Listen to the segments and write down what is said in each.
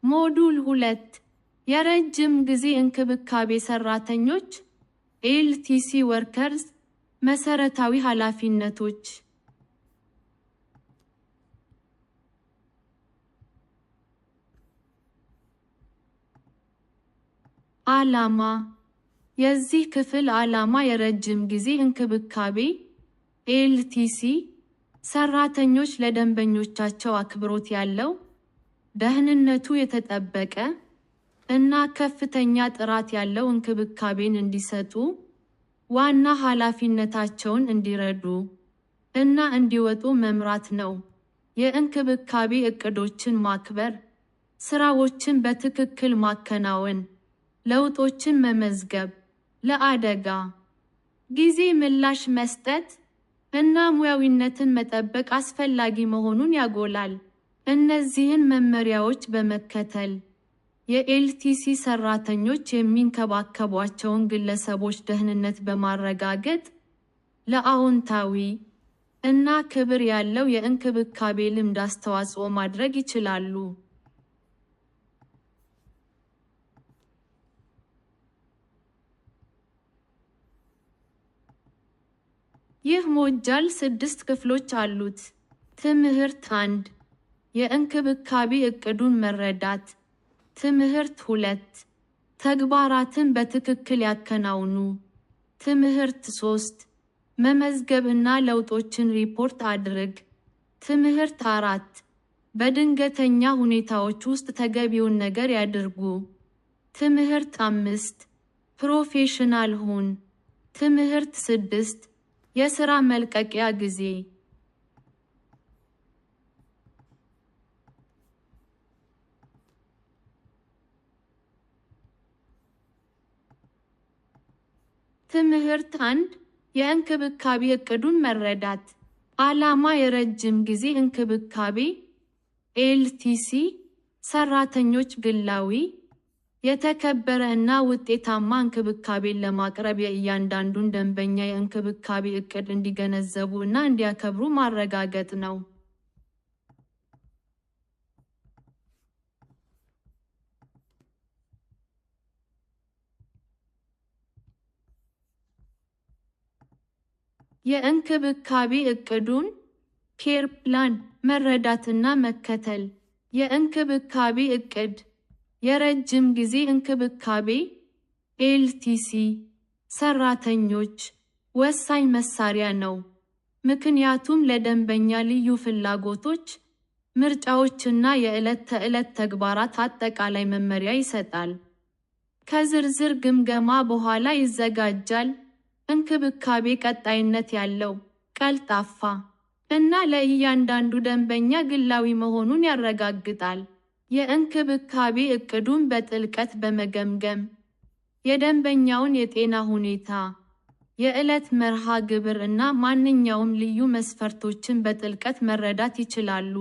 ሞዱል 2 የረጅም ጊዜ እንክብካቤ ሰራተኞች ኤልቲሲ ወርከርስ መሰረታዊ ኃላፊነቶች። ዓላማ የዚህ ክፍል ዓላማ የረጅም ጊዜ እንክብካቤ ኤልቲሲ ሰራተኞች ለደንበኞቻቸው አክብሮት ያለው፣ ደህንነቱ የተጠበቀ እና ከፍተኛ ጥራት ያለው እንክብካቤን እንዲሰጡ ዋና ኃላፊነታቸውን እንዲረዱ እና እንዲወጡ መምራት ነው። የእንክብካቤ ዕቅዶችን ማክበር፣ ስራዎችን በትክክል ማከናወን፣ ለውጦችን መመዝገብ፣ ለአደጋ ጊዜ ምላሽ መስጠት እና ሙያዊነትን መጠበቅ አስፈላጊ መሆኑን ያጎላል። እነዚህን መመሪያዎች በመከተል የኤልቲሲ ሰራተኞች የሚንከባከቧቸውን ግለሰቦች ደህንነት በማረጋገጥ ለአዎንታዊ እና ክብር ያለው የእንክብካቤ ልምድ አስተዋጽኦ ማድረግ ይችላሉ። ይህ ሞጁል 6 ክፍሎች አሉት። ትምህርት 1 የእንክብካቤ ዕቅዱን መረዳት። ትምህርት 2 ተግባራትን በትክክል ያከናውኑ። ትምህርት 3 መመዝገብና ለውጦችን ሪፖርት አድርግ። ትምህርት 4 በድንገተኛ ሁኔታዎች ውስጥ ተገቢውን ነገር ያድርጉ። ትምህርት 5 ፕሮፌሽናል ሁን። ትምህርት 6 የሥራ መልቀቂያ ጊዜ። ትምህርት 1 የእንክብካቤ ዕቅዱን መረዳት። ዓላማ የረጅም ጊዜ እንክብካቤ ኤልቲሲ ሰራተኞች ግላዊ፣ የተከበረ እና ውጤታማ እንክብካቤን ለማቅረብ የእያንዳንዱን ደንበኛ የእንክብካቤ ዕቅድ እንዲገነዘቡ እና እንዲያከብሩ ማረጋገጥ ነው። የእንክብካቤ ዕቅዱን ኬር ፕላን መረዳትና መከተል። የእንክብካቤ ዕቅድ የረጅም ጊዜ እንክብካቤ ኤልቲሲ ሰራተኞች ወሳኝ መሳሪያ ነው፣ ምክንያቱም ለደንበኛ ልዩ ፍላጎቶች፣ ምርጫዎችና የዕለት ተዕለት ተግባራት አጠቃላይ መመሪያ ይሰጣል። ከዝርዝር ግምገማ በኋላ ይዘጋጃል። እንክብካቤ ቀጣይነት ያለው፣ ቀልጣፋ እና ለእያንዳንዱ ደንበኛ ግላዊ መሆኑን ያረጋግጣል። የእንክብካቤ ዕቅዱን በጥልቀት በመገምገም የደንበኛውን የጤና ሁኔታ፣ የዕለት መርሃ ግብር እና ማንኛውም ልዩ መስፈርቶችን በጥልቀት መረዳት ይችላሉ።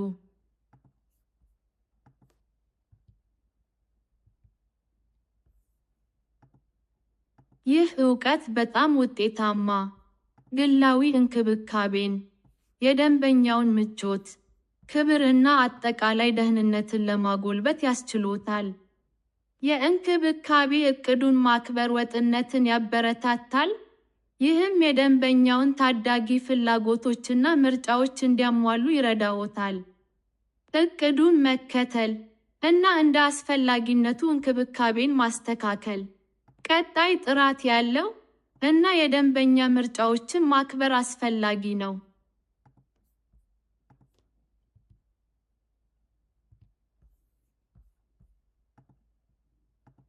ይህ ዕውቀት በጣም ውጤታማ ግላዊ እንክብካቤን፣ የደንበኛውን ምቾት፣ ክብር እና አጠቃላይ ደህንነትን ለማጎልበት ያስችሎታል። የእንክብካቤ ዕቅዱን ማክበር ወጥነትን ያበረታታል፣ ይህም የደንበኛውን ታዳጊ ፍላጎቶችና ምርጫዎች እንዲያሟሉ ይረዳዎታል። ዕቅዱን መከተል እና እንደ አስፈላጊነቱ እንክብካቤን ማስተካከል። ቀጣይ ጥራት ያለው እና የደንበኛ ምርጫዎችን ማክበር አስፈላጊ ነው።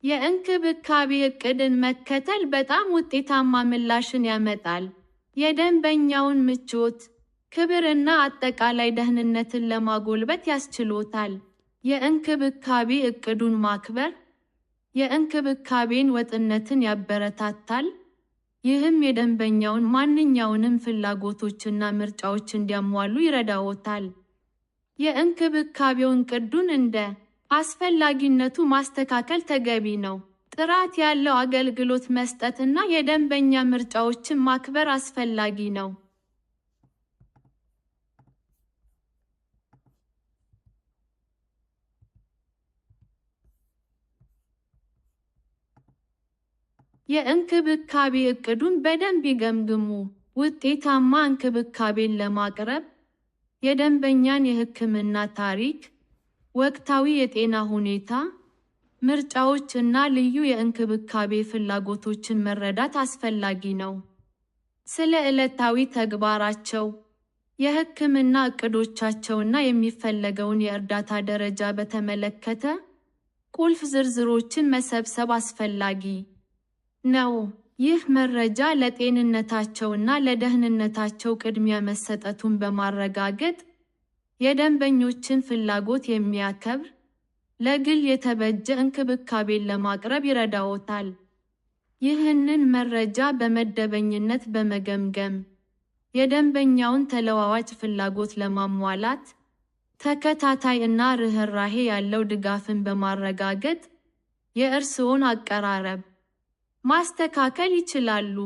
የእንክብካቤ ዕቅድን መከተል በጣም ውጤታማ ምላሽን ያመጣል። የደንበኛውን ምቾት፣ ክብር እና አጠቃላይ ደህንነትን ለማጎልበት ያስችሎታል። የእንክብካቤ ዕቅዱን ማክበር የእንክብካቤን ወጥነትን ያበረታታል፣ ይህም የደንበኛውን ማንኛውንም ፍላጎቶችና ምርጫዎች እንዲያሟሉ ይረዳዎታል። የእንክብካቤውን ዕቅዱን እንደ አስፈላጊነቱ ማስተካከል ተገቢ ነው። ጥራት ያለው አገልግሎት መስጠት እና የደንበኛ ምርጫዎችን ማክበር አስፈላጊ ነው። የእንክብካቤ ዕቅዱን በደንብ ይገምግሙ። ውጤታማ እንክብካቤን ለማቅረብ የደንበኛን የሕክምና ታሪክ፣ ወቅታዊ የጤና ሁኔታ፣ ምርጫዎች እና ልዩ የእንክብካቤ ፍላጎቶችን መረዳት አስፈላጊ ነው። ስለ ዕለታዊ ተግባራቸው፣ የሕክምና ዕቅዶቻቸውና የሚፈለገውን የእርዳታ ደረጃ በተመለከተ ቁልፍ ዝርዝሮችን መሰብሰብ አስፈላጊ ነው። ይህ መረጃ ለጤንነታቸውና ለደህንነታቸው ቅድሚያ መሰጠቱን በማረጋገጥ የደንበኞችን ፍላጎት የሚያከብር፣ ለግል የተበጀ እንክብካቤን ለማቅረብ ይረዳዎታል። ይህንን መረጃ በመደበኝነት በመገምገም የደንበኛውን ተለዋዋጭ ፍላጎት ለማሟላት ተከታታይ እና ርህራሄ ያለው ድጋፍን በማረጋገጥ የእርስዎን አቀራረብ ማስተካከል ይችላሉ።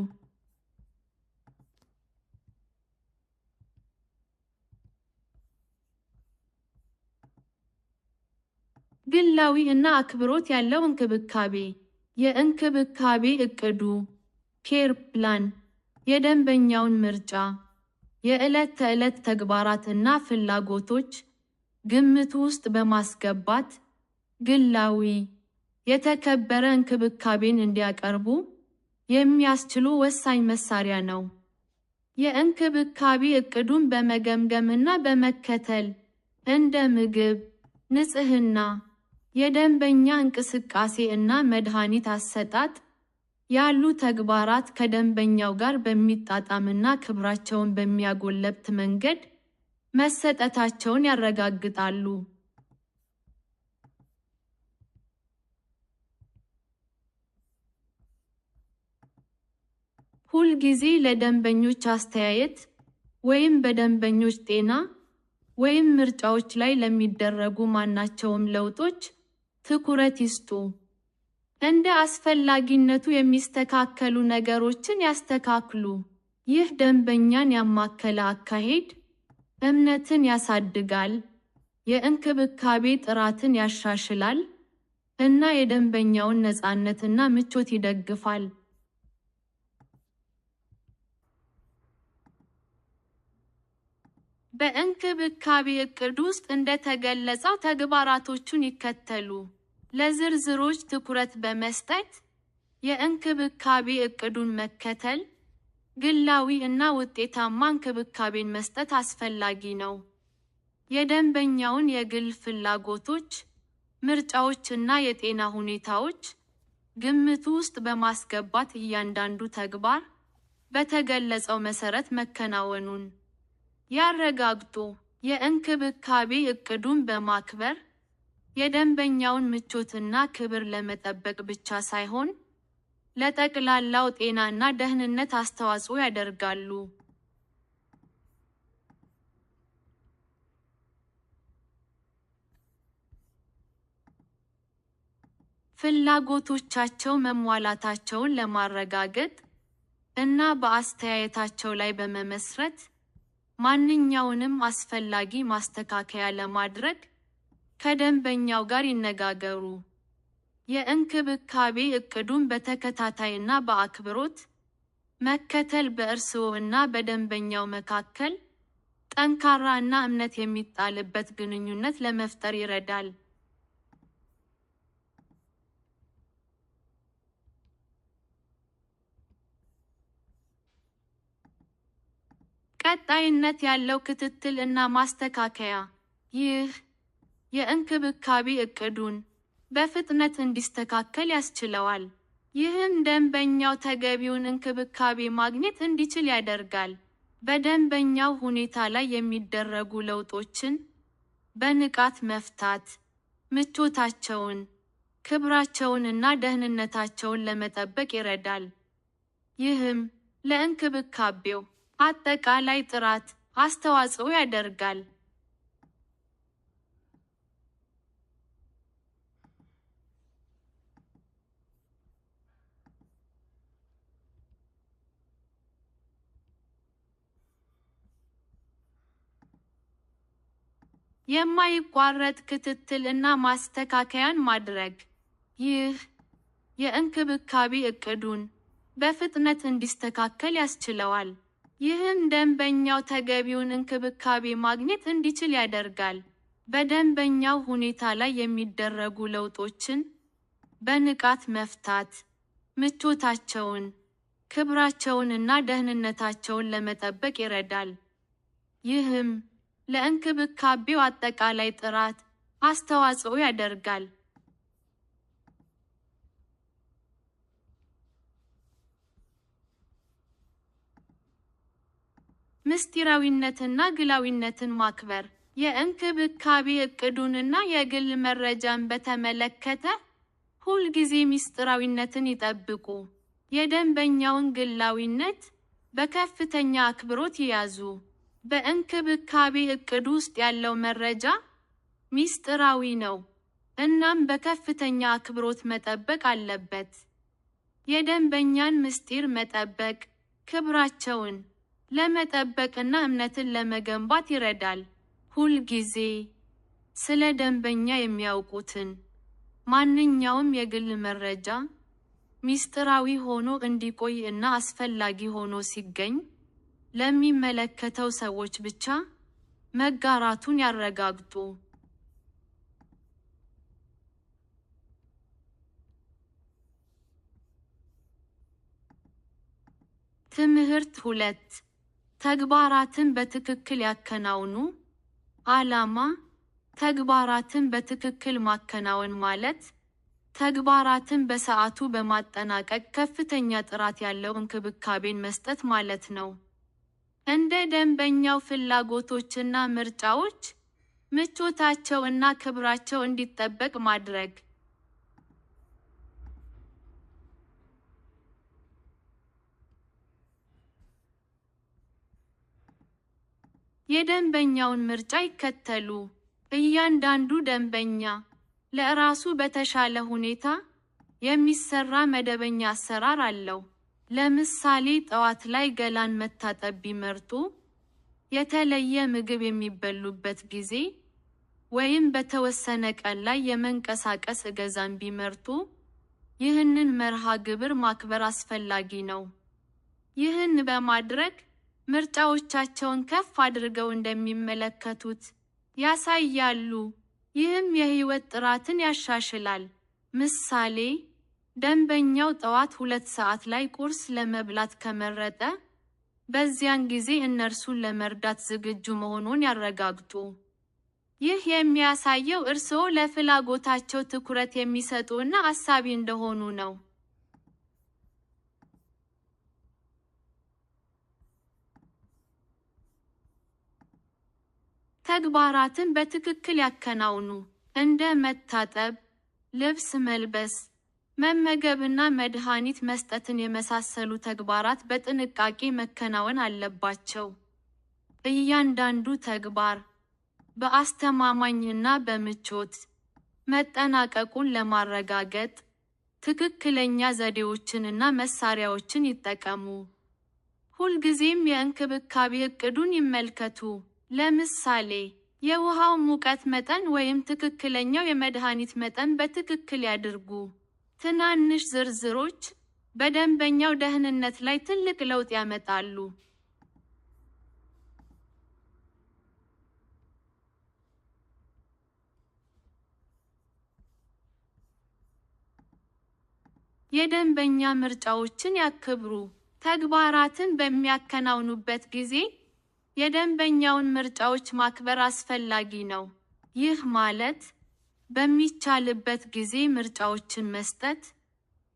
ግላዊ እና አክብሮት ያለው እንክብካቤ። የእንክብካቤ ዕቅዱ ኬር ፕላን የደንበኛውን ምርጫ፣ የዕለት ተዕለት ተግባራት እና ፍላጎቶች ግምት ውስጥ በማስገባት ግላዊ፣ የተከበረ እንክብካቤን እንዲያቀርቡ የሚያስችሉ ወሳኝ መሳሪያ ነው። የእንክብካቤ ዕቅዱን በመገምገም እና በመከተል እንደ ምግብ፣ ንጽህና፣ የደንበኛ እንቅስቃሴ እና መድኃኒት አሰጣጥ ያሉ ተግባራት ከደንበኛው ጋር በሚጣጣምና ክብራቸውን በሚያጎለብት መንገድ መሰጠታቸውን ያረጋግጣሉ። ሁልጊዜ ለደንበኞች አስተያየት ወይም በደንበኞች ጤና ወይም ምርጫዎች ላይ ለሚደረጉ ማናቸውም ለውጦች ትኩረት ይስጡ። እንደ አስፈላጊነቱ የሚስተካከሉ ነገሮችን ያስተካክሉ። ይህ ደንበኛን ያማከለ አካሄድ እምነትን ያሳድጋል፣ የእንክብካቤ ጥራትን ያሻሽላል እና የደንበኛውን ነፃነትና ምቾት ይደግፋል። በእንክብካቤ ዕቅድ ውስጥ እንደተገለጸው ተግባራቶቹን ይከተሉ። ለዝርዝሮች ትኩረት በመስጠት የእንክብካቤ ዕቅዱን መከተል፣ ግላዊ እና ውጤታማ እንክብካቤን መስጠት አስፈላጊ ነው። የደንበኛውን የግል ፍላጎቶች፣ ምርጫዎች እና የጤና ሁኔታዎች ግምት ውስጥ በማስገባት እያንዳንዱ ተግባር በተገለጸው መሰረት መከናወኑን ያረጋግጡ። የእንክብካቤ ዕቅዱን በማክበር የደንበኛውን ምቾትና ክብር ለመጠበቅ ብቻ ሳይሆን ለጠቅላላው ጤናና ደህንነት አስተዋጽኦ ያደርጋሉ። ፍላጎቶቻቸው መሟላታቸውን ለማረጋገጥ እና በአስተያየታቸው ላይ በመመስረት ማንኛውንም አስፈላጊ ማስተካከያ ለማድረግ ከደንበኛው ጋር ይነጋገሩ። የእንክብካቤ ዕቅዱን በተከታታይ እና በአክብሮት መከተል በእርስዎ እና በደንበኛው መካከል ጠንካራ እና እምነት የሚጣልበት ግንኙነት ለመፍጠር ይረዳል። ቀጣይነት ያለው ክትትል እና ማስተካከያ። ይህ የእንክብካቤ ዕቅዱን በፍጥነት እንዲስተካከል ያስችለዋል። ይህም ደንበኛው ተገቢውን እንክብካቤ ማግኘት እንዲችል ያደርጋል። በደንበኛው ሁኔታ ላይ የሚደረጉ ለውጦችን በንቃት መፍታት ምቾታቸውን፣ ክብራቸውን እና ደህንነታቸውን ለመጠበቅ ይረዳል። ይህም ለእንክብካቤው አጠቃላይ ጥራት አስተዋጽኦ ያደርጋል። የማይቋረጥ ክትትል እና ማስተካከያን ማድረግ። ይህ የእንክብካቤ እቅዱን በፍጥነት እንዲስተካከል ያስችለዋል። ይህም ደንበኛው ተገቢውን እንክብካቤ ማግኘት እንዲችል ያደርጋል። በደንበኛው ሁኔታ ላይ የሚደረጉ ለውጦችን በንቃት መፍታት ምቾታቸውን፣ ክብራቸውንና ደህንነታቸውን ለመጠበቅ ይረዳል። ይህም ለእንክብካቤው አጠቃላይ ጥራት አስተዋጽኦ ያደርጋል። ምስጢራዊነትና ግላዊነትን ማክበር የእንክብካቤ እቅዱንና የግል መረጃን በተመለከተ ሁልጊዜ ምስጢራዊነትን ይጠብቁ። የደንበኛውን ግላዊነት በከፍተኛ አክብሮት ይያዙ። በእንክብካቤ እቅዱ ውስጥ ያለው መረጃ ምስጢራዊ ነው፣ እናም በከፍተኛ አክብሮት መጠበቅ አለበት። የደንበኛን ምስጢር መጠበቅ ክብራቸውን ለመጠበቅና እምነትን ለመገንባት ይረዳል። ሁልጊዜ ስለ ደንበኛ የሚያውቁትን ማንኛውም የግል መረጃ ምስጢራዊ ሆኖ እንዲቆይ እና አስፈላጊ ሆኖ ሲገኝ ለሚመለከተው ሰዎች ብቻ መጋራቱን ያረጋግጡ። ትምህርት 2 ተግባራትን በትክክል ያከናውኑ። ዓላማ ተግባራትን በትክክል ማከናወን ማለት ተግባራትን በሰዓቱ በማጠናቀቅ ከፍተኛ ጥራት ያለው እንክብካቤን መስጠት ማለት ነው። እንደ ደንበኛው ፍላጎቶችና ምርጫዎች ምቾታቸው እና ክብራቸው እንዲጠበቅ ማድረግ። የደንበኛውን ምርጫ ይከተሉ። እያንዳንዱ ደንበኛ ለራሱ በተሻለ ሁኔታ የሚሰራ መደበኛ አሰራር አለው። ለምሳሌ ጠዋት ላይ ገላን መታጠብ ቢመርጡ፣ የተለየ ምግብ የሚበሉበት ጊዜ ወይም በተወሰነ ቀን ላይ የመንቀሳቀስ እገዛን ቢመርጡ፣ ይህንን መርሃ ግብር ማክበር አስፈላጊ ነው። ይህን በማድረግ ምርጫዎቻቸውን ከፍ አድርገው እንደሚመለከቱት ያሳያሉ። ይህም የህይወት ጥራትን ያሻሽላል። ምሳሌ፣ ደንበኛው ጠዋት 2 ሰዓት ላይ ቁርስ ለመብላት ከመረጠ፣ በዚያን ጊዜ እነርሱን ለመርዳት ዝግጁ መሆኑን ያረጋግጡ። ይህ የሚያሳየው እርስዎ ለፍላጎታቸው ትኩረት የሚሰጡ እና አሳቢ እንደሆኑ ነው። ተግባራትን በትክክል ያከናውኑ። እንደ መታጠብ፣ ልብስ መልበስ፣ መመገብና መድኃኒት መስጠትን የመሳሰሉ ተግባራት በጥንቃቄ መከናወን አለባቸው። እያንዳንዱ ተግባር በአስተማማኝና በምቾት መጠናቀቁን ለማረጋገጥ ትክክለኛ ዘዴዎችንና መሳሪያዎችን ይጠቀሙ። ሁልጊዜም የእንክብካቤ እቅዱን ይመልከቱ። ለምሳሌ፣ የውሃው ሙቀት መጠን ወይም ትክክለኛው የመድኃኒት መጠን በትክክል ያድርጉ። ትናንሽ ዝርዝሮች በደንበኛው ደህንነት ላይ ትልቅ ለውጥ ያመጣሉ። የደንበኛ ምርጫዎችን ያክብሩ። ተግባራትን በሚያከናውኑበት ጊዜ የደንበኛውን ምርጫዎች ማክበር አስፈላጊ ነው። ይህ ማለት በሚቻልበት ጊዜ ምርጫዎችን መስጠት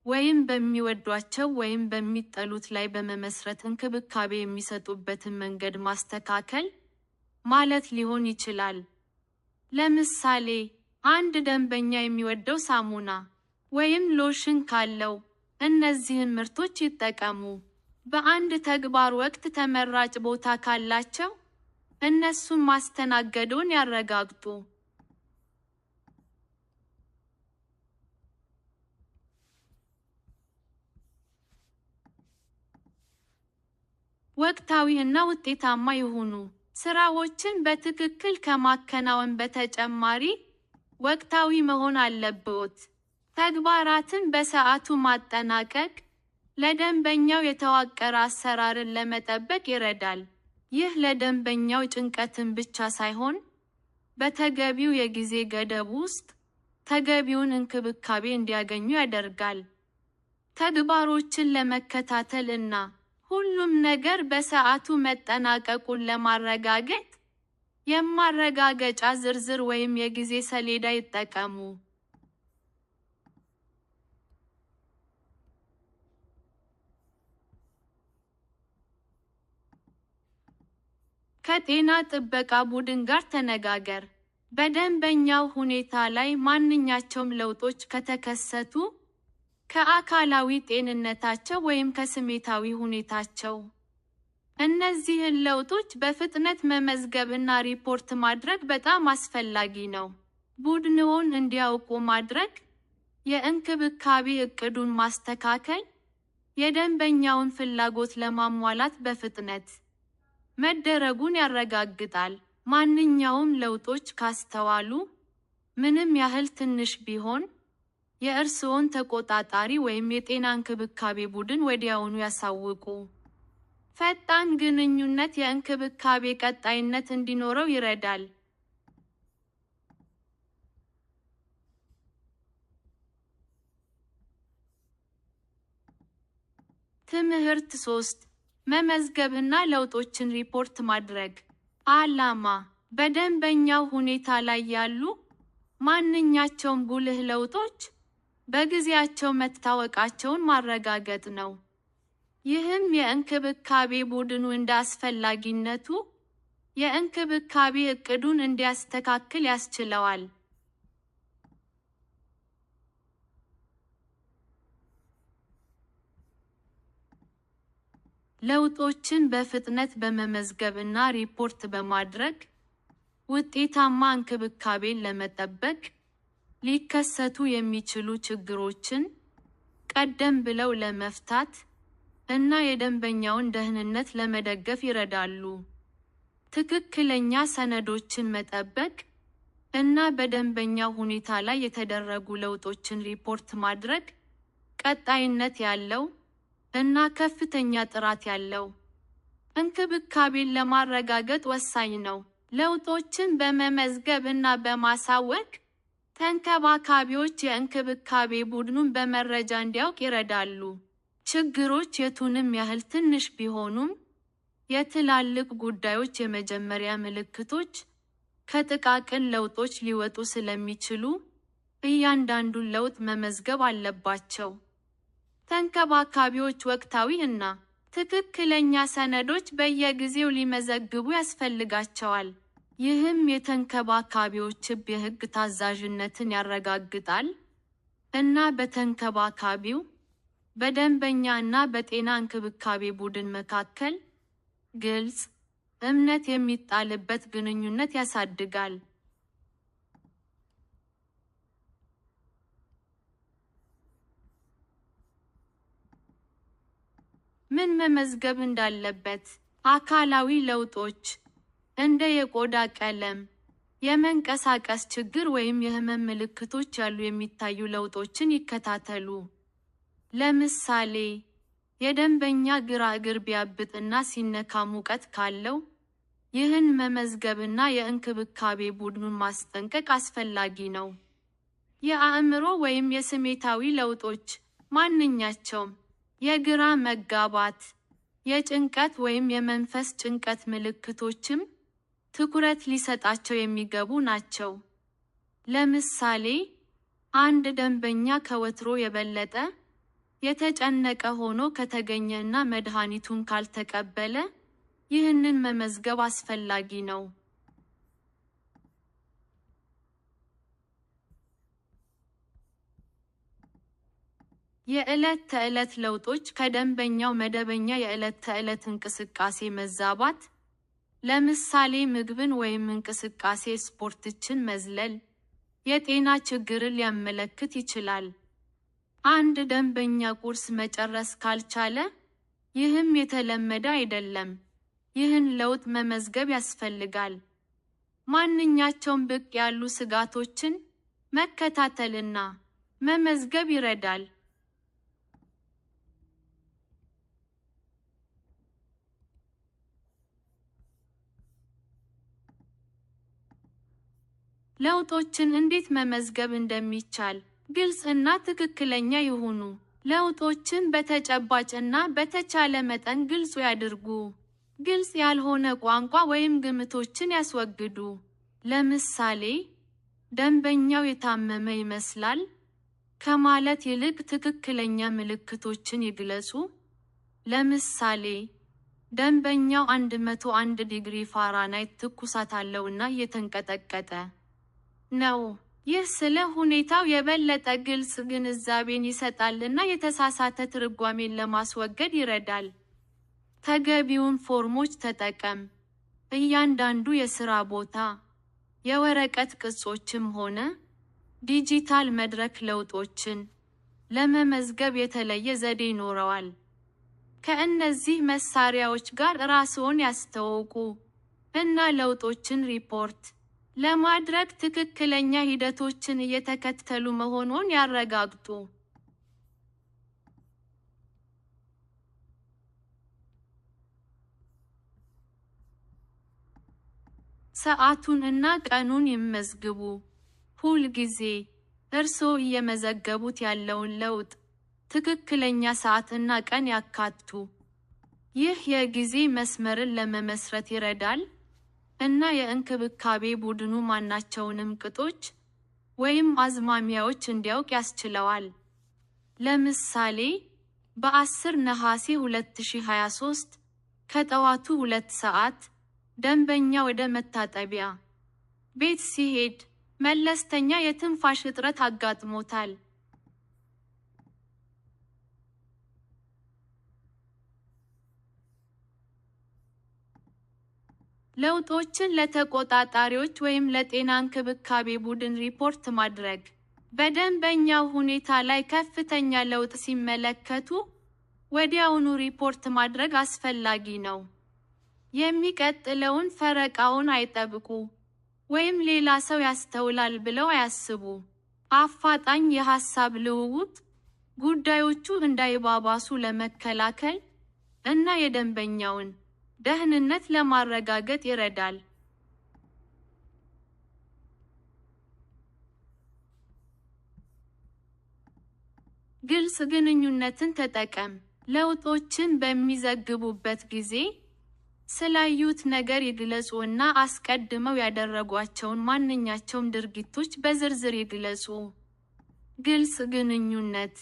ወይም በሚወዷቸው ወይም በሚጠሉት ላይ በመመስረት እንክብካቤ የሚሰጡበትን መንገድ ማስተካከል ማለት ሊሆን ይችላል። ለምሳሌ፣ አንድ ደንበኛ የሚወደው ሳሙና ወይም ሎሽን ካለው፣ እነዚህን ምርቶች ይጠቀሙ። በአንድ ተግባር ወቅት ተመራጭ ቦታ ካላቸው፣ እነሱን ማስተናገዱን ያረጋግጡ። ወቅታዊ እና ውጤታማ ይሁኑ። ስራዎችን በትክክል ከማከናወን በተጨማሪ ወቅታዊ መሆን አለብዎት። ተግባራትን በሰዓቱ ማጠናቀቅ ለደንበኛው የተዋቀረ አሰራርን ለመጠበቅ ይረዳል። ይህ ለደንበኛው ጭንቀትን ብቻ ሳይሆን በተገቢው የጊዜ ገደብ ውስጥ ተገቢውን እንክብካቤ እንዲያገኙ ያደርጋል። ተግባሮችን ለመከታተል እና ሁሉም ነገር በሰዓቱ መጠናቀቁን ለማረጋገጥ የማረጋገጫ ዝርዝር ወይም የጊዜ ሰሌዳ ይጠቀሙ። ከጤና ጥበቃ ቡድን ጋር ተነጋገር። በደንበኛው ሁኔታ ላይ ማንኛቸውም ለውጦች ከተከሰቱ ከአካላዊ ጤንነታቸው ወይም ከስሜታዊ ሁኔታቸው እነዚህን ለውጦች በፍጥነት መመዝገብና ሪፖርት ማድረግ በጣም አስፈላጊ ነው። ቡድንዎን እንዲያውቁ ማድረግ፣ የእንክብካቤ እቅዱን ማስተካከል፣ የደንበኛውን ፍላጎት ለማሟላት በፍጥነት መደረጉን ያረጋግጣል። ማንኛውም ለውጦች ካስተዋሉ፣ ምንም ያህል ትንሽ ቢሆን፣ የእርስዎን ተቆጣጣሪ ወይም የጤና እንክብካቤ ቡድን ወዲያውኑ ያሳውቁ። ፈጣን ግንኙነት የእንክብካቤ ቀጣይነት እንዲኖረው ይረዳል። ትምህርት 3 መመዝገብና ለውጦችን ሪፖርት ማድረግ። ዓላማ በደንበኛው ሁኔታ ላይ ያሉ ማንኛቸውም ጉልህ ለውጦች በጊዜያቸው መታወቃቸውን ማረጋገጥ ነው። ይህም የእንክብካቤ ቡድኑ እንደ አስፈላጊነቱ የእንክብካቤ እቅዱን እንዲያስተካክል ያስችለዋል። ለውጦችን በፍጥነት በመመዝገብ እና ሪፖርት በማድረግ ውጤታማ እንክብካቤን ለመጠበቅ ሊከሰቱ የሚችሉ ችግሮችን ቀደም ብለው ለመፍታት እና የደንበኛውን ደህንነት ለመደገፍ ይረዳሉ። ትክክለኛ ሰነዶችን መጠበቅ እና በደንበኛው ሁኔታ ላይ የተደረጉ ለውጦችን ሪፖርት ማድረግ ቀጣይነት ያለው እና ከፍተኛ ጥራት ያለው እንክብካቤን ለማረጋገጥ ወሳኝ ነው። ለውጦችን በመመዝገብ እና በማሳወቅ ተንከባካቢዎች የእንክብካቤ ቡድኑን በመረጃ እንዲያውቅ ይረዳሉ። ችግሮች የቱንም ያህል ትንሽ ቢሆኑም፣ የትላልቅ ጉዳዮች የመጀመሪያ ምልክቶች ከጥቃቅን ለውጦች ሊወጡ ስለሚችሉ እያንዳንዱን ለውጥ መመዝገብ አለባቸው። ተንከባካቢዎች ወቅታዊ እና ትክክለኛ ሰነዶች በየጊዜው ሊመዘግቡ ያስፈልጋቸዋል። ይህም የተንከባካቢዎች የሕግ ታዛዥነትን ያረጋግጣል እና በተንከባካቢው፣ በደንበኛ እና በጤና እንክብካቤ ቡድን መካከል ግልጽ፣ እምነት የሚጣልበት ግንኙነት ያሳድጋል። ምን መመዝገብ እንዳለበት? አካላዊ ለውጦች እንደ የቆዳ ቀለም፣ የመንቀሳቀስ ችግር ወይም የህመም ምልክቶች ያሉ የሚታዩ ለውጦችን ይከታተሉ። ለምሳሌ የደንበኛ ግራ እግር ቢያብጥ እና ሲነካ ሙቀት ካለው፣ ይህን መመዝገብና የእንክብካቤ ቡድኑን ማስጠንቀቅ አስፈላጊ ነው። የአእምሮ ወይም የስሜታዊ ለውጦች ማንኛቸውም የግራ መጋባት፣ የጭንቀት ወይም የመንፈስ ጭንቀት ምልክቶችም ትኩረት ሊሰጣቸው የሚገቡ ናቸው። ለምሳሌ አንድ ደንበኛ ከወትሮ የበለጠ የተጨነቀ ሆኖ ከተገኘ እና መድኃኒቱን ካልተቀበለ፣ ይህንን መመዝገብ አስፈላጊ ነው። የዕለት ተዕለት ለውጦች ከደንበኛው መደበኛ የዕለት ተዕለት እንቅስቃሴ መዛባት፣ ለምሳሌ ምግብን ወይም እንቅስቃሴ ስፖርቶችን መዝለል፣ የጤና ችግርን ሊያመለክት ይችላል። አንድ ደንበኛ ቁርስ መጨረስ ካልቻለ፣ ይህም የተለመደ አይደለም። ይህን ለውጥ መመዝገብ ያስፈልጋል። ማንኛቸውም ብቅ ያሉ ስጋቶችን መከታተልና መመዝገብ ይረዳል። ለውጦችን እንዴት መመዝገብ እንደሚቻል ግልጽ እና ትክክለኛ ይሁኑ። ለውጦችን በተጨባጭ እና በተቻለ መጠን ግልጽ ያድርጉ። ግልጽ ያልሆነ ቋንቋ ወይም ግምቶችን ያስወግዱ። ለምሳሌ፣ ደንበኛው የታመመ ይመስላል ከማለት ይልቅ ትክክለኛ ምልክቶችን ይግለጹ። ለምሳሌ፣ ደንበኛው 101 ዲግሪ ፋራናይት ትኩሳት አለውና እየተንቀጠቀጠ ነው። ይህ ስለ ሁኔታው የበለጠ ግልጽ ግንዛቤን ይሰጣልና የተሳሳተ ትርጓሜን ለማስወገድ ይረዳል። ተገቢውን ፎርሞች ተጠቀም። እያንዳንዱ የሥራ ቦታ፣ የወረቀት ቅጾችም ሆነ ዲጂታል መድረክ ለውጦችን ለመመዝገብ የተለየ ዘዴ ይኖረዋል። ከእነዚህ መሳሪያዎች ጋር ራስዎን ያስተዋውቁ እና ለውጦችን ሪፖርት ለማድረግ ትክክለኛ ሂደቶችን እየተከተሉ መሆኑን ያረጋግጡ። ሰዓቱን እና ቀኑን ይመዝግቡ። ሁል ጊዜ እርስዎ እየመዘገቡት ያለውን ለውጥ ትክክለኛ ሰዓት እና ቀን ያካትቱ። ይህ የጊዜ መስመርን ለመመስረት ይረዳል እና የእንክብካቤ ቡድኑ ማናቸውንም ቅጦች ወይም አዝማሚያዎች እንዲያውቅ ያስችለዋል። ለምሳሌ፣ በ10 ነሐሴ 2023 ከጠዋቱ 2 ሰዓት ደንበኛ ወደ መታጠቢያ ቤት ሲሄድ መለስተኛ የትንፋሽ እጥረት አጋጥሞታል። ለውጦችን ለተቆጣጣሪዎች ወይም ለጤና እንክብካቤ ቡድን ሪፖርት ማድረግ። በደንበኛው ሁኔታ ላይ ከፍተኛ ለውጥ ሲመለከቱ ወዲያውኑ ሪፖርት ማድረግ አስፈላጊ ነው። የሚቀጥለውን ፈረቃውን አይጠብቁ ወይም ሌላ ሰው ያስተውላል ብለው አያስቡ። አፋጣኝ የሐሳብ ልውውጥ ጉዳዮቹ እንዳይባባሱ ለመከላከል እና የደንበኛውን ደህንነት ለማረጋገጥ ይረዳል። ግልጽ ግንኙነትን ተጠቀም። ለውጦችን በሚዘግቡበት ጊዜ ስላዩት ነገር ይግለጹ እና አስቀድመው ያደረጓቸውን ማንኛቸውም ድርጊቶች በዝርዝር ይግለጹ። ግልጽ ግንኙነት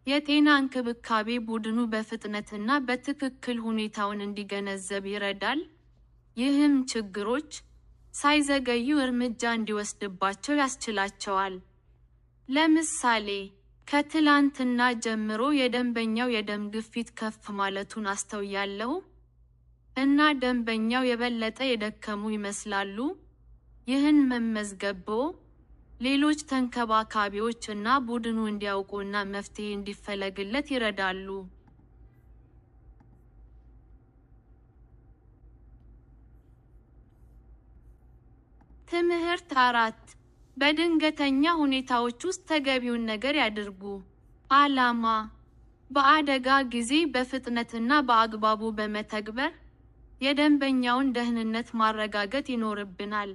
የጤና እንክብካቤ ቡድኑ በፍጥነትና በትክክል ሁኔታውን እንዲገነዘብ ይረዳል። ይህም ችግሮች ሳይዘገዩ እርምጃ እንዲወስድባቸው ያስችላቸዋል። ለምሳሌ፣ ከትላንትና ጀምሮ የደንበኛው የደም ግፊት ከፍ ማለቱን አስተውያለሁ እና ደንበኛው የበለጠ የደከሙ ይመስላሉ። ይህን መመዝገብዎ ሌሎች ተንከባካቢዎች እና ቡድኑ እንዲያውቁ እና መፍትሄ እንዲፈለግለት ይረዳሉ። ትምህርት 4 በድንገተኛ ሁኔታዎች ውስጥ ተገቢውን ነገር ያድርጉ። ዓላማ በአደጋ ጊዜ በፍጥነትና በአግባቡ በመተግበር የደንበኛውን ደህንነት ማረጋገጥ ይኖርብናል።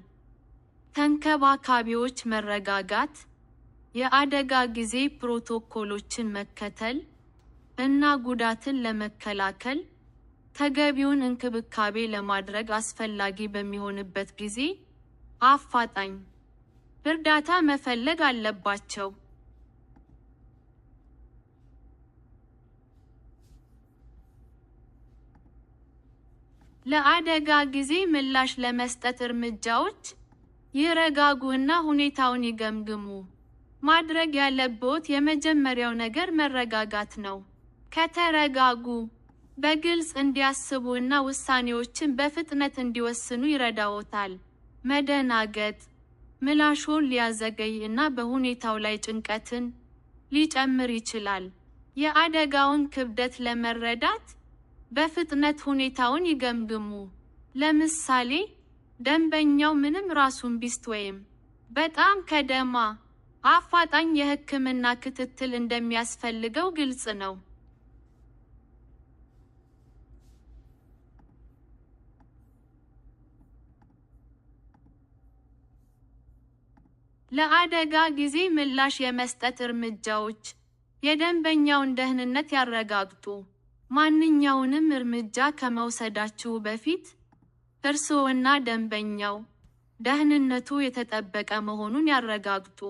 ተንከባካቢዎች መረጋጋት፣ የአደጋ ጊዜ ፕሮቶኮሎችን መከተል እና ጉዳትን ለመከላከል ተገቢውን እንክብካቤ ለማድረግ አስፈላጊ በሚሆንበት ጊዜ አፋጣኝ እርዳታ መፈለግ አለባቸው። ለአደጋ ጊዜ ምላሽ ለመስጠት እርምጃዎች ይረጋጉ እና ሁኔታውን ይገምግሙ። ማድረግ ያለብዎት የመጀመሪያው ነገር መረጋጋት ነው። ከተረጋጉ በግልጽ እንዲያስቡ እና ውሳኔዎችን በፍጥነት እንዲወስኑ ይረዳዎታል። መደናገጥ ምላሽዎን ሊያዘገይ እና በሁኔታው ላይ ጭንቀትን ሊጨምር ይችላል። የአደጋውን ክብደት ለመረዳት በፍጥነት ሁኔታውን ይገምግሙ። ለምሳሌ፣ ደንበኛው ምንም ራሱን ቢስት ወይም በጣም ከደማ አፋጣኝ የሕክምና ክትትል እንደሚያስፈልገው ግልጽ ነው። ለአደጋ ጊዜ ምላሽ የመስጠት እርምጃዎች። የደንበኛውን ደህንነት ያረጋግጡ። ማንኛውንም እርምጃ ከመውሰዳችሁ በፊት እርስዎና ደንበኛው ደህንነቱ የተጠበቀ መሆኑን ያረጋግጡ።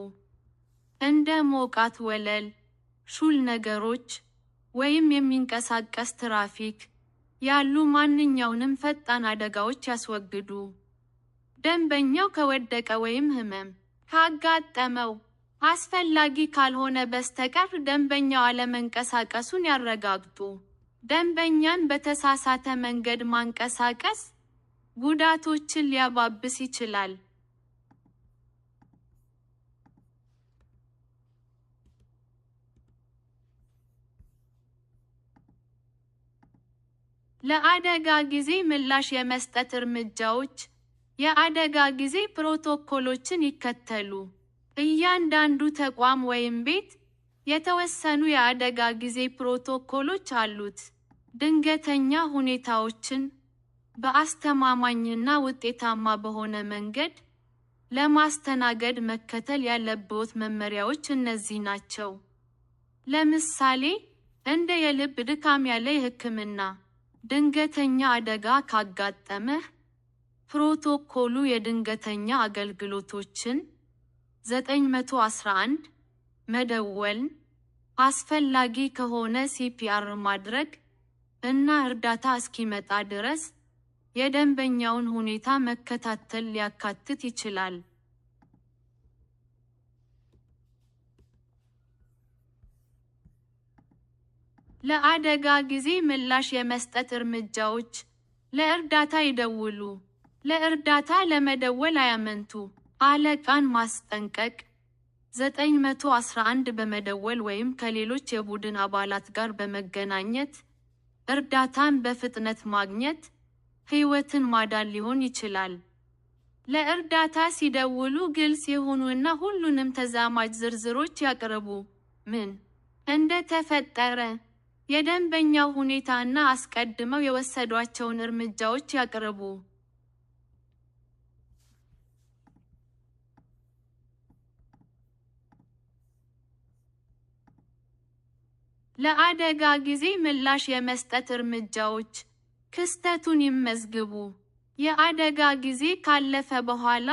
እንደ ሞቃት ወለል፣ ሹል ነገሮች፣ ወይም የሚንቀሳቀስ ትራፊክ ያሉ ማንኛውንም ፈጣን አደጋዎች ያስወግዱ። ደንበኛው ከወደቀ ወይም ህመም ካጋጠመው አስፈላጊ ካልሆነ በስተቀር ደንበኛው አለመንቀሳቀሱን ያረጋግጡ። ደንበኛን በተሳሳተ መንገድ ማንቀሳቀስ ጉዳቶችን ሊያባብስ ይችላል። ለአደጋ ጊዜ ምላሽ የመስጠት እርምጃዎች። የአደጋ ጊዜ ፕሮቶኮሎችን ይከተሉ። እያንዳንዱ ተቋም ወይም ቤት የተወሰኑ የአደጋ ጊዜ ፕሮቶኮሎች አሉት። ድንገተኛ ሁኔታዎችን በአስተማማኝና ውጤታማ በሆነ መንገድ ለማስተናገድ መከተል ያለብዎት መመሪያዎች እነዚህ ናቸው። ለምሳሌ፣ እንደ የልብ ድካም ያለ የሕክምና ድንገተኛ አደጋ ካጋጠመህ፣ ፕሮቶኮሉ የድንገተኛ አገልግሎቶችን 911 መደወልን፣ አስፈላጊ ከሆነ ሲፒአር ማድረግ እና እርዳታ እስኪመጣ ድረስ የደንበኛውን ሁኔታ መከታተል ሊያካትት ይችላል። ለአደጋ ጊዜ ምላሽ የመስጠት እርምጃዎች። ለእርዳታ ይደውሉ። ለእርዳታ ለመደወል አያመንቱ። አለቃን ማስጠንቀቅ። 911 በመደወል ወይም ከሌሎች የቡድን አባላት ጋር በመገናኘት እርዳታን በፍጥነት ማግኘት ሕይወትን ማዳን ሊሆን ይችላል። ለእርዳታ ሲደውሉ ግልጽ ይሁኑና ሁሉንም ተዛማጅ ዝርዝሮች ያቅርቡ። ምን እንደተፈጠረ፣ የደንበኛው ሁኔታ እና አስቀድመው የወሰዷቸውን እርምጃዎች ያቅርቡ። ለአደጋ ጊዜ ምላሽ የመስጠት እርምጃዎች። ክስተቱን ይመዝግቡ። የአደጋ ጊዜ ካለፈ በኋላ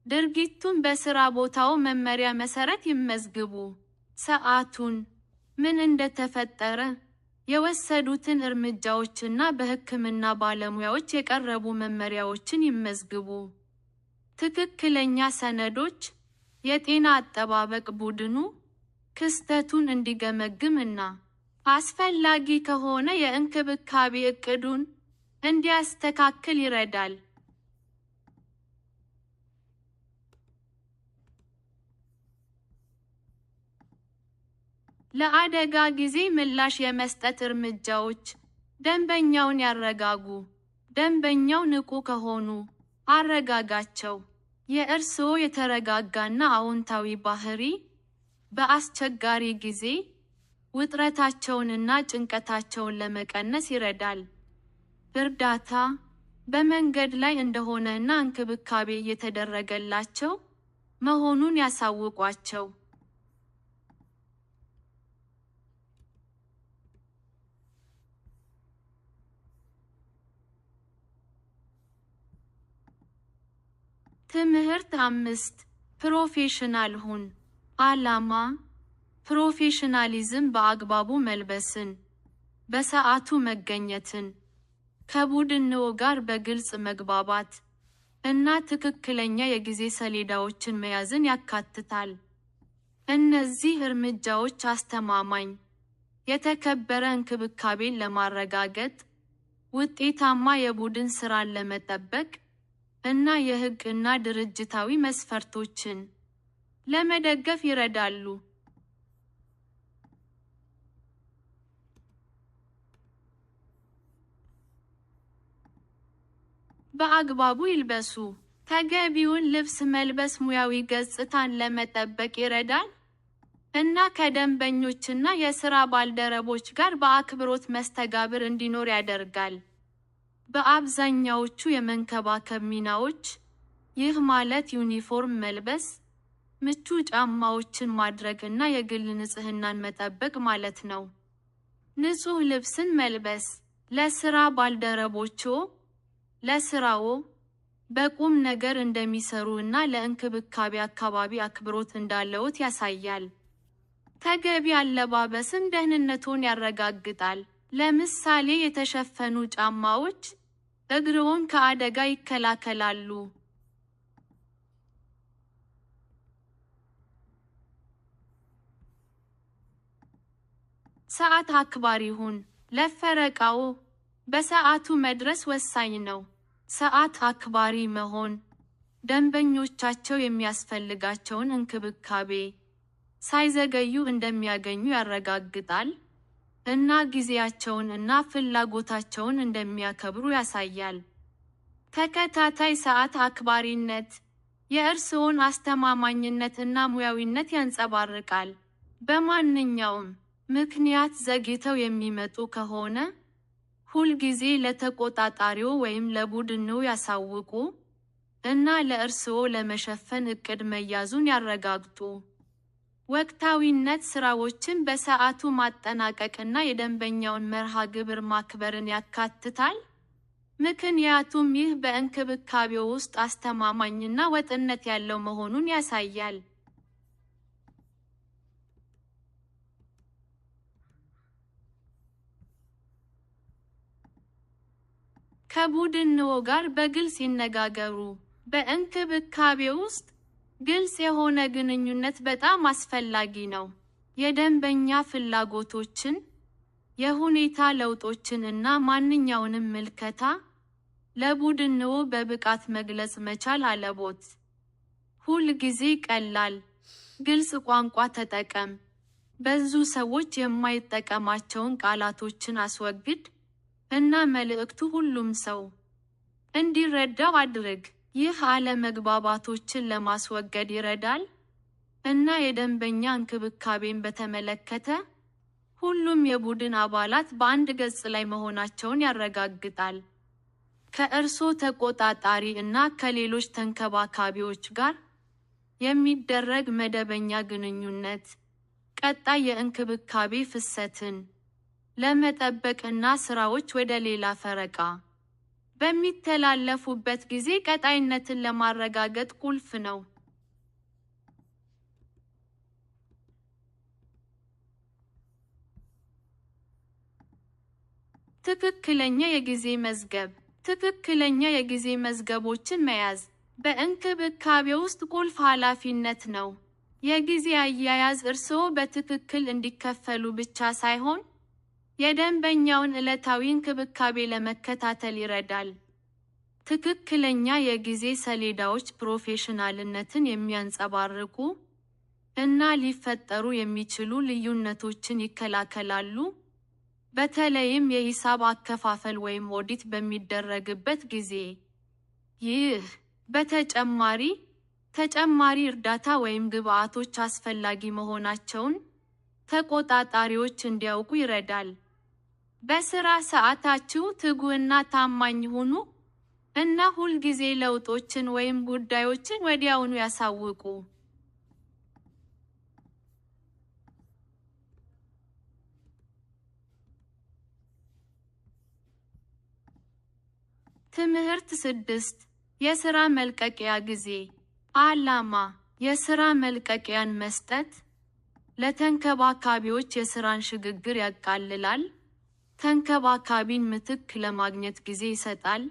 ድርጊቱን በስራ ቦታው መመሪያ መሰረት ይመዝግቡ። ሰዓቱን፣ ምን እንደተፈጠረ፣ የወሰዱትን እርምጃዎችና በሕክምና ባለሙያዎች የቀረቡ መመሪያዎችን ይመዝግቡ። ትክክለኛ ሰነዶች። የጤና አጠባበቅ ቡድኑ ክስተቱን እንዲገመግም እና አስፈላጊ ከሆነ የእንክብካቤ ዕቅዱን እንዲያስተካክል ይረዳል። ለአደጋ ጊዜ ምላሽ የመስጠት እርምጃዎች። ደንበኛውን ያረጋጉ። ደንበኛው ንቁ ከሆኑ አረጋጋቸው። የእርስዎ የተረጋጋና አዎንታዊ ባህሪ በአስቸጋሪ ጊዜ ውጥረታቸውንና ጭንቀታቸውን ለመቀነስ ይረዳል። እርዳታ በመንገድ ላይ እንደሆነና እንክብካቤ እየተደረገላቸው መሆኑን ያሳውቋቸው። ትምህርት 5 ፕሮፌሽናል ሁን። ዓላማ፣ ፕሮፌሽናሊዝም በአግባቡ መልበስን፣ በሰዓቱ መገኘትን፣ ከቡድንዎ ጋር በግልጽ መግባባት እና ትክክለኛ የጊዜ ሰሌዳዎችን መያዝን ያካትታል። እነዚህ እርምጃዎች አስተማማኝ፣ የተከበረ እንክብካቤን ለማረጋገጥ፣ ውጤታማ የቡድን ስራን ለመጠበቅ እና የሕግ እና ድርጅታዊ መስፈርቶችን ለመደገፍ ይረዳሉ። በአግባቡ ይልበሱ። ተገቢውን ልብስ መልበስ ሙያዊ ገጽታን ለመጠበቅ ይረዳል እና ከደንበኞችና የሥራ ባልደረቦች ጋር በአክብሮት መስተጋብር እንዲኖር ያደርጋል። በአብዛኛዎቹ የመንከባከብ ሚናዎች፣ ይህ ማለት ዩኒፎርም መልበስ፣ ምቹ ጫማዎችን ማድረግ እና የግል ንጽህናን መጠበቅ ማለት ነው። ንጹህ ልብስን መልበስ ለሥራ ባልደረቦችዎ፣ ለሥራዎ በቁም ነገር እንደሚሰሩ እና ለእንክብካቤ አካባቢ አክብሮት እንዳለዎት ያሳያል። ተገቢ አለባበስም ደህንነትዎን ያረጋግጣል። ለምሳሌ የተሸፈኑ ጫማዎች እግርዎን ከአደጋ ይከላከላሉ። ሰዓት አክባሪ ሁን። ለፈረቃዎ በሰዓቱ መድረስ ወሳኝ ነው። ሰዓት አክባሪ መሆን ደንበኞቻቸው የሚያስፈልጋቸውን እንክብካቤ ሳይዘገዩ እንደሚያገኙ ያረጋግጣል እና ጊዜያቸውን እና ፍላጎታቸውን እንደሚያከብሩ ያሳያል። ተከታታይ ሰዓት አክባሪነት የእርስዎን አስተማማኝነት እና ሙያዊነት ያንጸባርቃል። በማንኛውም ምክንያት ዘግይተው የሚመጡ ከሆነ ሁልጊዜ ለተቆጣጣሪዎ ወይም ለቡድንዎ ያሳውቁ እና ለእርስዎ ለመሸፈን ዕቅድ መያዙን ያረጋግጡ። ወቅታዊነት ስራዎችን በሰዓቱ ማጠናቀቅና የደንበኛውን መርሃ ግብር ማክበርን ያካትታል፣ ምክንያቱም ይህ በእንክብካቤው ውስጥ አስተማማኝና ወጥነት ያለው መሆኑን ያሳያል። ከቡድንዎ ጋር በግልጽ ይነጋገሩ። በእንክብካቤ ውስጥ ግልጽ የሆነ ግንኙነት በጣም አስፈላጊ ነው። የደንበኛ ፍላጎቶችን፣ የሁኔታ ለውጦችን እና ማንኛውንም ምልከታ ለቡድንዎ በብቃት መግለጽ መቻል አለቦት። ሁል ጊዜ ቀላል፣ ግልጽ ቋንቋ ተጠቀም። ብዙ ሰዎች የማይጠቀማቸውን ቃላቶችን አስወግድ እና መልእክቱ ሁሉም ሰው እንዲረዳው አድርግ። ይህ አለመግባባቶችን ለማስወገድ ይረዳል እና የደንበኛ እንክብካቤን በተመለከተ ሁሉም የቡድን አባላት በአንድ ገጽ ላይ መሆናቸውን ያረጋግጣል። ከእርስዎ ተቆጣጣሪ እና ከሌሎች ተንከባካቢዎች ጋር የሚደረግ መደበኛ ግንኙነት ቀጣይ የእንክብካቤ ፍሰትን ለመጠበቅ እና ስራዎች ወደ ሌላ ፈረቃ በሚተላለፉበት ጊዜ ቀጣይነትን ለማረጋገጥ ቁልፍ ነው። ትክክለኛ የጊዜ መዝገብ ትክክለኛ የጊዜ መዝገቦችን መያዝ በእንክብካቤ ውስጥ ቁልፍ ኃላፊነት ነው። የጊዜ አያያዝ እርስዎ በትክክል እንዲከፈሉ ብቻ ሳይሆን የደንበኛውን ዕለታዊ እንክብካቤ ለመከታተል ይረዳል። ትክክለኛ የጊዜ ሰሌዳዎች ፕሮፌሽናልነትን የሚያንጸባርቁ እና ሊፈጠሩ የሚችሉ ልዩነቶችን ይከላከላሉ፣ በተለይም የሂሳብ አከፋፈል ወይም ኦዲት በሚደረግበት ጊዜ። ይህ ተጨማሪ እርዳታ ወይም ግብአቶች አስፈላጊ መሆናቸውን ተቆጣጣሪዎች እንዲያውቁ ይረዳል። በስራ ሰዓታችሁ ትጉና ታማኝ ሁኑ እና ሁልጊዜ ለውጦችን ወይም ጉዳዮችን ወዲያውኑ ያሳውቁ። ትምህርት 6 የሥራ መልቀቂያ ጊዜ ዓላማ የሥራ መልቀቂያን መስጠት ለተንከባካቢዎች የሥራን ሽግግር ያቃልላል፣ ተንከባካቢን ምትክ ለማግኘት ጊዜ ይሰጣል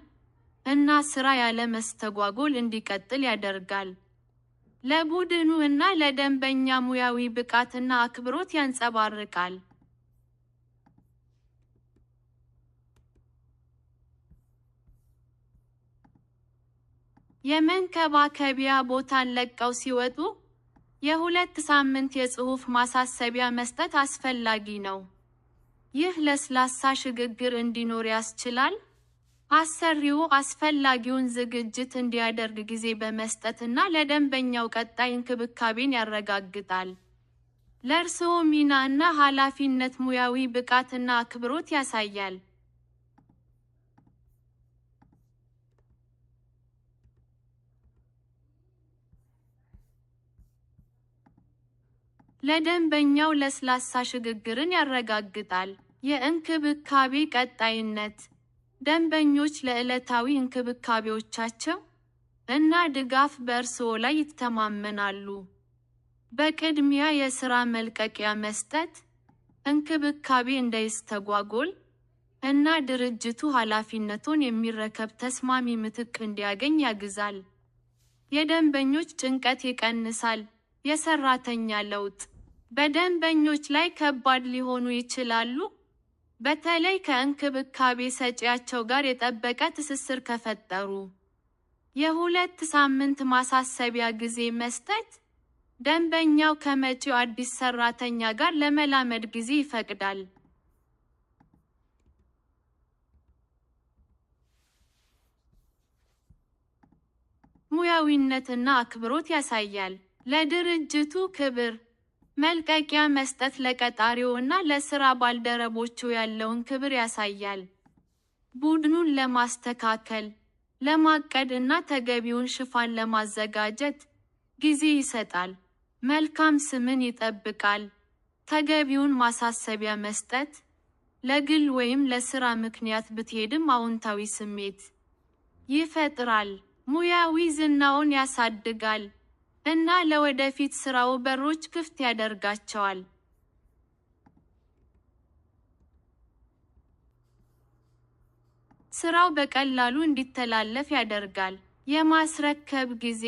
እና ሥራ ያለ መስተጓጎል እንዲቀጥል ያደርጋል። ለቡድኑ እና ለደንበኛ ሙያዊ ብቃትና አክብሮት ያንጸባርቃል። የመንከባከቢያ ቦታን ለቀው ሲወጡ የ2 ሳምንት የጽሑፍ ማሳሰቢያ መስጠት አስፈላጊ ነው። ይህ ለስላሳ ሽግግር እንዲኖር ያስችላል አሰሪው አስፈላጊውን ዝግጅት እንዲያደርግ ጊዜ በመስጠትና ለደንበኛው ቀጣይ እንክብካቤን ያረጋግጣል። ለእርስዎ ሚና እና ኃላፊነት ሙያዊ ብቃትና አክብሮት ያሳያል። ለደንበኛው ለስላሳ ሽግግርን ያረጋግጣል። የእንክብካቤ ቀጣይነት ደንበኞች ለዕለታዊ እንክብካቤዎቻቸው እና ድጋፍ በእርስዎ ላይ ይተማመናሉ። በቅድሚያ የሥራ መልቀቂያ መስጠት፣ እንክብካቤ እንዳይስተጓጎል እና ድርጅቱ ኃላፊነቱን የሚረከብ ተስማሚ ምትክ እንዲያገኝ ያግዛል። የደንበኞች ጭንቀት ይቀንሳል። የሰራተኛ ለውጥ በደንበኞች ላይ ከባድ ሊሆኑ ይችላሉ፣ በተለይ ከእንክብካቤ ሰጪያቸው ጋር የጠበቀ ትስስር ከፈጠሩ። የ2 ሳምንት ማሳሰቢያ ጊዜ መስጠት ደንበኛው ከመጪው አዲስ ሰራተኛ ጋር ለመላመድ ጊዜ ይፈቅዳል። ሙያዊነትና አክብሮት ያሳያል። ለድርጅቱ ክብር መልቀቂያ መስጠት ለቀጣሪውና ለሥራ ባልደረቦቹ ያለውን ክብር ያሳያል። ቡድኑን ለማስተካከል፣ ለማቀድ እና ተገቢውን ሽፋን ለማዘጋጀት ጊዜ ይሰጣል። መልካም ስምን ይጠብቃል። ተገቢውን ማሳሰቢያ መስጠት ለግል ወይም ለሥራ ምክንያት ብትሄድም አዎንታዊ ስሜት ይፈጥራል። ሙያዊ ዝናውን ያሳድጋል እና ለወደፊት ሥራው በሮች ክፍት ያደርጋቸዋል። ሥራው በቀላሉ እንዲተላለፍ ያደርጋል። የማስረከብ ጊዜ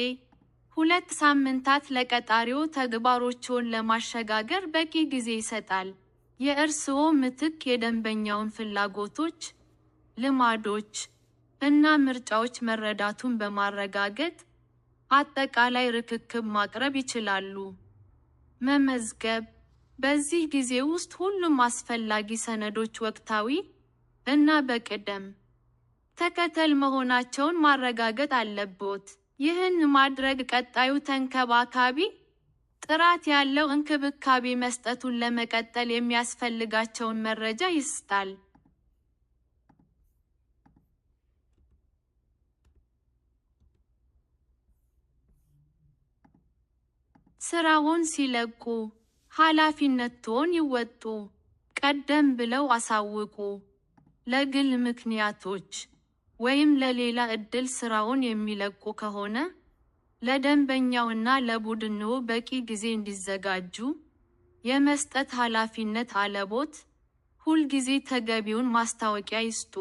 2 ሳምንታት ለቀጣሪው ተግባሮችን ለማሸጋገር በቂ ጊዜ ይሰጣል። የእርስዎ ምትክ የደንበኛውን ፍላጎቶች፣ ልማዶች እና ምርጫዎች መረዳቱን በማረጋገጥ አጠቃላይ ርክክብ ማቅረብ ይችላሉ። መመዝገብ በዚህ ጊዜ ውስጥ ሁሉም አስፈላጊ ሰነዶች ወቅታዊ እና በቅደም ተከተል መሆናቸውን ማረጋገጥ አለብዎት። ይህን ማድረግ ቀጣዩ ተንከባካቢ ጥራት ያለው እንክብካቤ መስጠቱን ለመቀጠል የሚያስፈልጋቸውን መረጃ ይሰጣል። ስራውን ሲለቁ ኃላፊነትዎን ይወጡ። ቀደም ብለው አሳውቁ። ለግል ምክንያቶች ወይም ለሌላ ዕድል ስራውን የሚለቁ ከሆነ ለደንበኛውና ለቡድንዎ በቂ ጊዜ እንዲዘጋጁ የመስጠት ኃላፊነት አለቦት። ሁልጊዜ ተገቢውን ማስታወቂያ ይስጡ።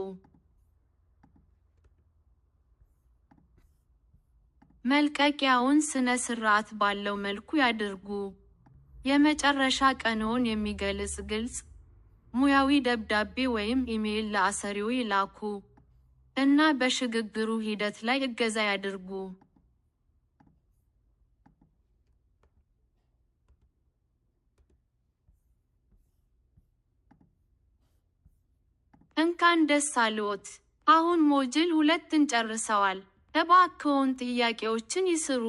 መልቀቂያውን ስነ ስርዓት ባለው መልኩ ያድርጉ። የመጨረሻ ቀንዎን የሚገልጽ ግልጽ፣ ሙያዊ ደብዳቤ ወይም ኢሜይል ለአሰሪው ይላኩ እና በሽግግሩ ሂደት ላይ እገዛ ያድርጉ። እንኳን ደስ አለዎት! አሁን ሞጁል 2ን ጨርሰዋል። እባክዎን ጥያቄዎችን ይስሩ።